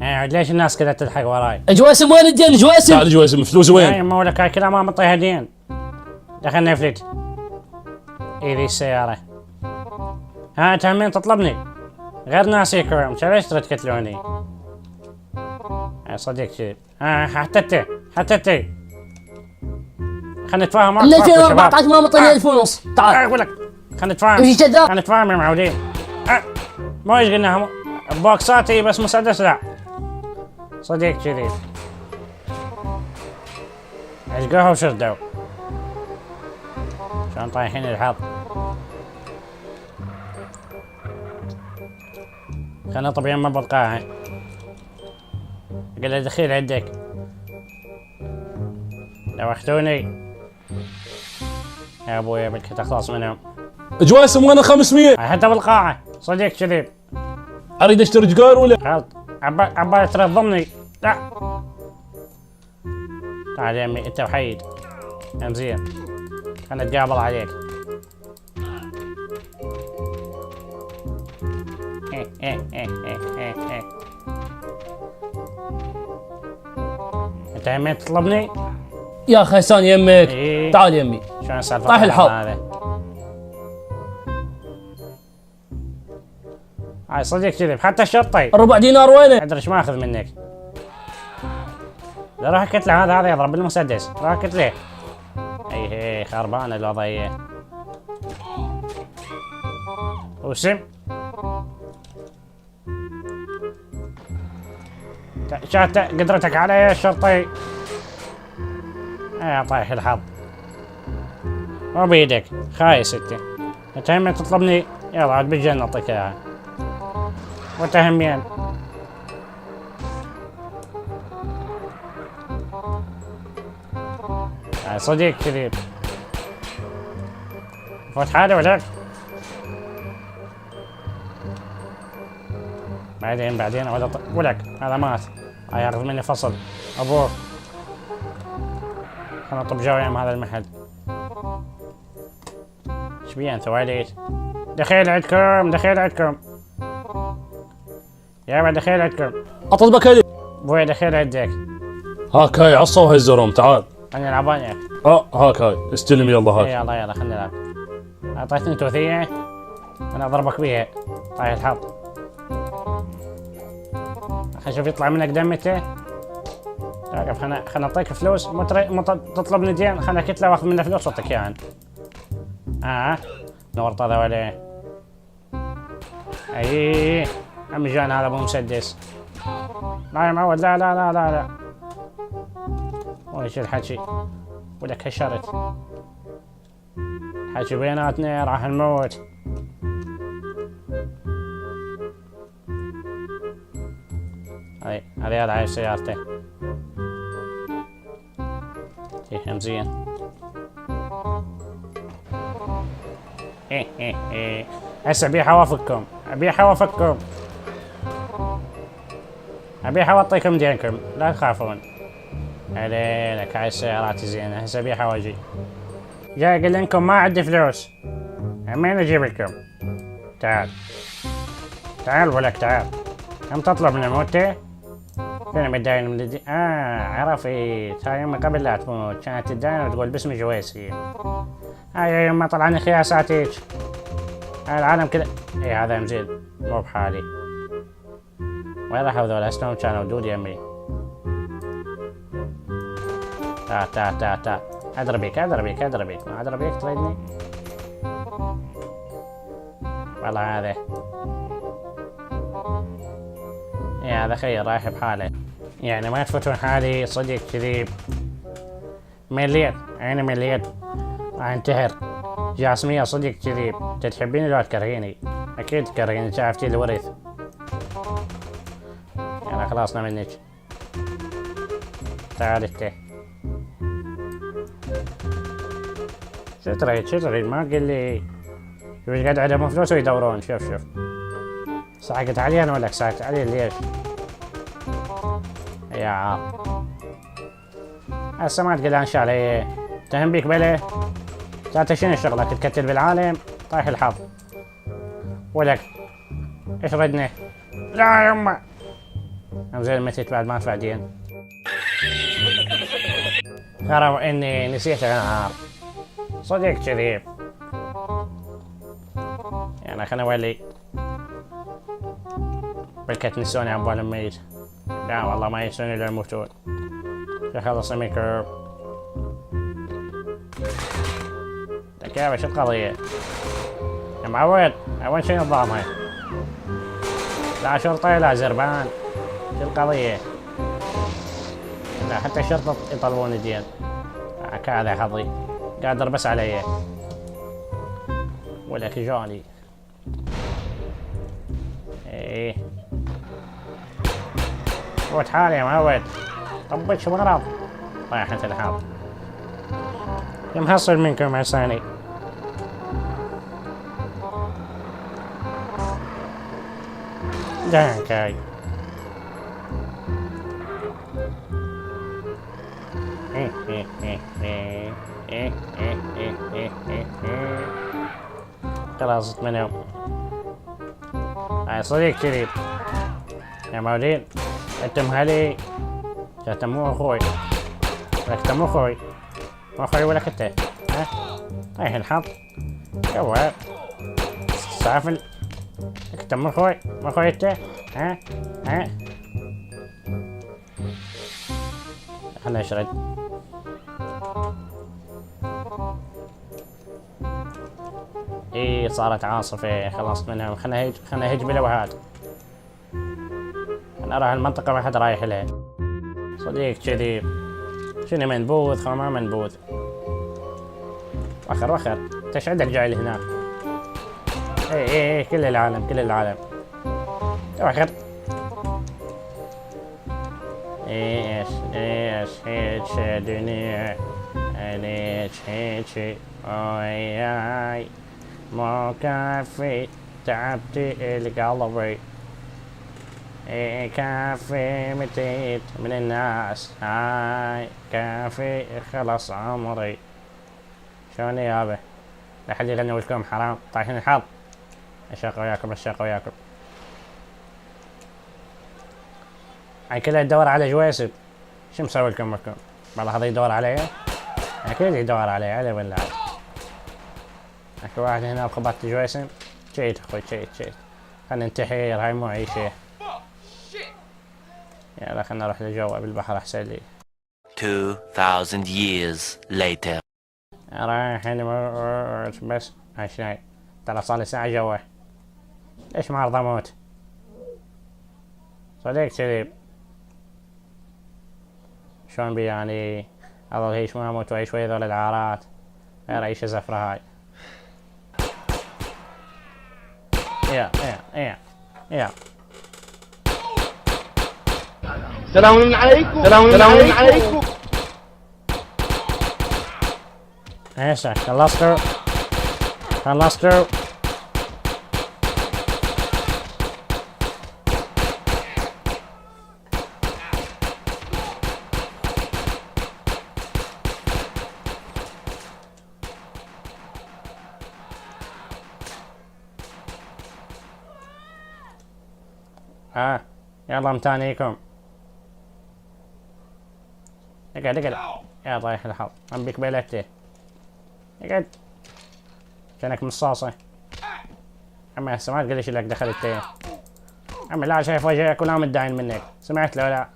ليش الناس كذا تضحك وراي؟ الجواسم وين الدين الجواسم؟ تعال جواسم فلوس وين؟ يا مولك هاي كلها ما مطيها دين. دخلنا فلت. ايه ذي السيارة. انت همين تطلبني؟ غير ناسيكم، ليش تقتلوني؟ يا صديق شيء. حتى خلينا نتفاهم معك. 2014 ما مطيني 1000 ونص. تعال اقول لك خلينا نتفاهم. ايش كذا؟ خلينا نتفاهم يا معودين. مو ايش قلنا بوكساتي بس مسدس لا. صديق كذي. عشقوها وشردوا. شلون طايحين الحظ. خلنا طبيعي ما بلقاها. قال دخيل عندك. لو اخذوني يا ابوي بدك تخلص منهم. جواسم وين 500؟ حتى بالقاعة صديق كذب. اريد اشتري جار ولا؟ غلط عبالي ترضمني. لا تعال يا امي انت وحيد يا مزين. خلنا نتقابل عليك. انت همين تطلبني؟ يا خيسان يمك. إيه. تعال يمي. شلون السالفة؟ طايح الحظ. هاي صديق كذب حتى الشرطي. الربع دينار وينه؟ ادري ايش ما اخذ منك. لا روح كتله هذا يضرب بالمسدس. روح كتله. اي خربانه الوضعيه. وسم. شات قدرتك علي يا شرطي. يا طايح الحظ. مو بيدك خايس انت هم تطلبني. يلا عاد بالجنة اعطيك اياها. وانت همين. يا صديق كذيب. فوت حالي ولك. بعدين ولك هذا مات. ياخذ مني فصل ابوه. خلنا نطب جوعي مع هذا المحل. ايش بيان ثواليت؟ دخيل عندكم يابا دخيل عندكم. اطلبك هذي. بوي دخيل عندك. هاك هاي عصا وهزرهم تعال. خلينا نلعب وياك. هاك هاي استلم يلا هاك. يلا خلينا نلعب. اعطيتني توثية انا اضربك بيها. طايح الحظ. خلينا نشوف يطلع منك دم متى. توقف خلنا نعطيك فلوس. مو تطلبني دين. خلنا كتله واخذ منه فلوس واعطيك اياها. نورط هذا ولا اي عمي جان هذا ابو مسدس. لا يا معود لا وش الحكي ولك هشرت حكي بيناتنا راح نموت. هذه هاي سيارته. فيها مزين. هسه ابيح اوافقكم. ابيح اوطيكم دينكم لا تخافون. عليك هاي السيارات زينة. هسه ابيح واجي. جاي اقول لكم ما عندي فلوس. منين اجيب لكم؟ تعال ولك تعال. هم تطلب من موتي؟ فين متداين من الدين؟ عرفت. هاي يوم قبل لا تموت كانت تداين وتقول باسم جويسي. هاي يوم ما طلعني خياساتك. هاي العالم كذا. هذا مزين مو بحالي. وين راحوا ذولا؟ اسمهم كانوا ودود يمي. تا اضربك ما اضربك تريدني. والله هذا هذا خير رايح بحاله. يعني ما تفوتون حالي صديق كذيب. مليت عيني مليت. راح انتحر. جاسمية صديق كذيب. تحبيني لو تكرهيني؟ اكيد تكرهيني. شافتي الورث. يعني خلصنا منك. تعال انت. شو تريد ما قل لي. شوف ايش قاعد عندهم فلوس ويدورون. شوف ساكت علي انا ولك ساكت علي ليش؟ يا عار هسه ما تقول انشاء علي. تهم بيك بلا. انت شنو شغلك تكتل بالعالم؟ طايح الحظ ولك. ايش ردنا؟ لا يما أم زي متت بعد ما أدفع دين. ترى إني نسيت الأنهار. صديق كذيب. يعني خلنا أولي. بلكت نسوني عن بول ميت. لا والله ما يسوني إلا يموتون. خلص الميكروب. كيف شو القضية؟ يا معود وين شو نظامها؟ لا شرطة لا زربان. شو القضية؟ لا حتى الشرطة يطلبون دين. هذا حظي قادر بس علي ولك جاني. ايه فوت حالي يا معود. طبك شو مغرب رايحة الحظ. كم حصل منكم عساني؟ دانكاي. خلاص منهم. هاي صديق كذي يا مولين. انت مهلي انت مو اخوي. انت مو اخوي. مو اخوي ولا انت. ها طيح الحظ. جواب سافل. انت مو اخوي. مو اخوي انت. ها خلنا نشرد. ايه صارت عاصفة خلصت منها. خلنا هج بالوهاد. انا اروح المنطقة ما حد رايح لها. صديق كذي شنو منبوذ خو ما منبوذ. وخر انت ايش عندك جاي لهنا؟ ايه كل العالم وخر. ايش هيك دنيا ليش هيك اي مو كافي تعبت القلبي. كافي متيت من الناس. هاي كافي خلص عمري. شلون يابا لا حد يغني لكم حرام طايحين الحظ. الشاق وياكم. هاي كلها تدور على جويسب. شو مسوي لكم والله هذا يدور علي. اكيد يدور علي علي ولا اكو واحد هنا بخبط جويسب. جيت اخوي جيت. خلنا ننتحر هاي مو عيشة. يلا خلنا نروح لجوا بالبحر احسن لي. 2000 years later. رايحين بس هاي شنو ترى صار لي ساعة جوا. ليش ما ارضى اموت؟ صديق كذي شلون بي يعني اظل هيش ما اموت واي شوي ذول العارات. غير اي زفرة هاي. يا سلام عليكم. ايش خلصتوا. يلا متانيكم. اقعد يا طايح الحظ. عم بيك بيلتي. اقعد كأنك مصاصة. عمي هسه ما تقول لك دخلت. عمي لا شايف وجهك ولا متداين منك. سمعت له لا